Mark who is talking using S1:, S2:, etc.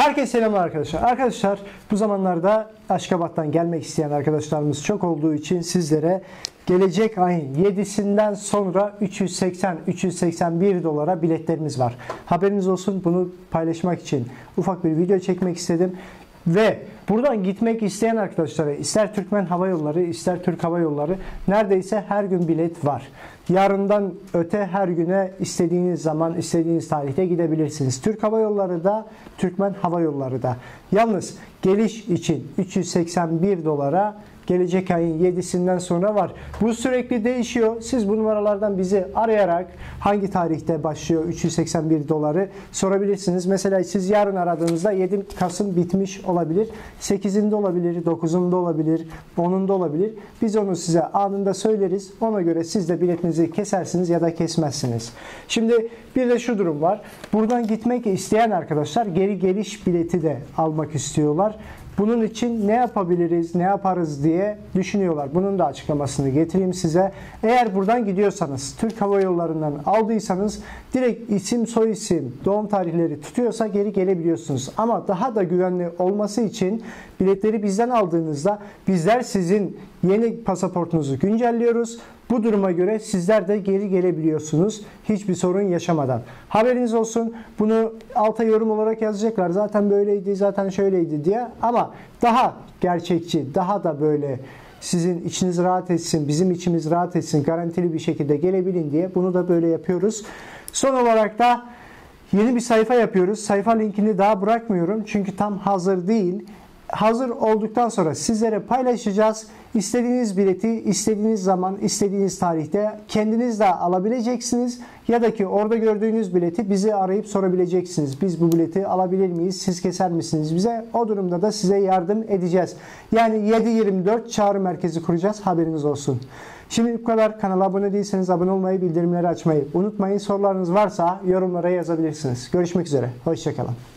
S1: Herkese selamlar arkadaşlar. Arkadaşlar bu zamanlarda Aşkabat'tan gelmek isteyen arkadaşlarımız çok olduğu için sizlere gelecek ayın 7'sinden sonra 380-381 dolara biletlerimiz var. Haberiniz olsun, bunu paylaşmak için ufak bir video çekmek istedim. Ve buradan gitmek isteyen arkadaşlara ister Türkmen Hava Yolları ister Türk Hava Yolları neredeyse her gün bilet var. Yarından öte her güne istediğiniz zaman istediğiniz tarihte gidebilirsiniz. Türk Hava Yolları da Türkmen Hava Yolları da. Yalnız geliş için 381 dolara gelecek ayın 7'sinden sonra var. Bu sürekli değişiyor. Siz bu numaralardan bizi arayarak hangi tarihte başlıyor 381 doları sorabilirsiniz. Mesela siz yarın aradığınızda 7 Kasım bitmiş olabilir. 8'inde olabilir, 9'unda olabilir, 10'unda olabilir. Biz onu size anında söyleriz. Ona göre siz de biletinizi kesersiniz ya da kesmezsiniz. Şimdi bir de şu durum var. Buradan gitmek isteyen arkadaşlar geri geliş bileti de almak istiyorlar. Bunun için ne yapabiliriz, ne yaparız diye düşünüyorlar. Bunun da açıklamasını getireyim size. Eğer buradan gidiyorsanız, Türk Hava Yolları'ndan aldıysanız direkt isim, soyisim, doğum tarihleri tutuyorsa geri gelebiliyorsunuz. Ama daha da güvenli olması için biletleri bizden aldığınızda bizler sizin yeni pasaportunuzu güncelliyoruz. Bu duruma göre sizler de geri gelebiliyorsunuz hiçbir sorun yaşamadan. Haberiniz olsun. Bunu alta yorum olarak yazacaklar. Zaten böyleydi, zaten şöyleydi diye. Ama daha gerçekçi, daha da böyle sizin içiniz rahat etsin, bizim içimiz rahat etsin, garantili bir şekilde gelebilin diye bunu da böyle yapıyoruz. Son olarak da yeni bir sayfa yapıyoruz. Sayfa linkini daha bırakmıyorum çünkü tam hazır değil. Hazır olduktan sonra sizlere paylaşacağız. İstediğiniz bileti istediğiniz zaman, istediğiniz tarihte kendiniz de alabileceksiniz. Ya da ki orada gördüğünüz bileti bizi arayıp sorabileceksiniz. Biz bu bileti alabilir miyiz? Siz keser misiniz bize? O durumda da size yardım edeceğiz. Yani 7/24 çağrı merkezi kuracağız. Haberiniz olsun. Şimdi bu kadar. Kanala abone değilseniz abone olmayı, bildirimleri açmayı unutmayın. Sorularınız varsa yorumlara yazabilirsiniz. Görüşmek üzere. Hoşça kalın.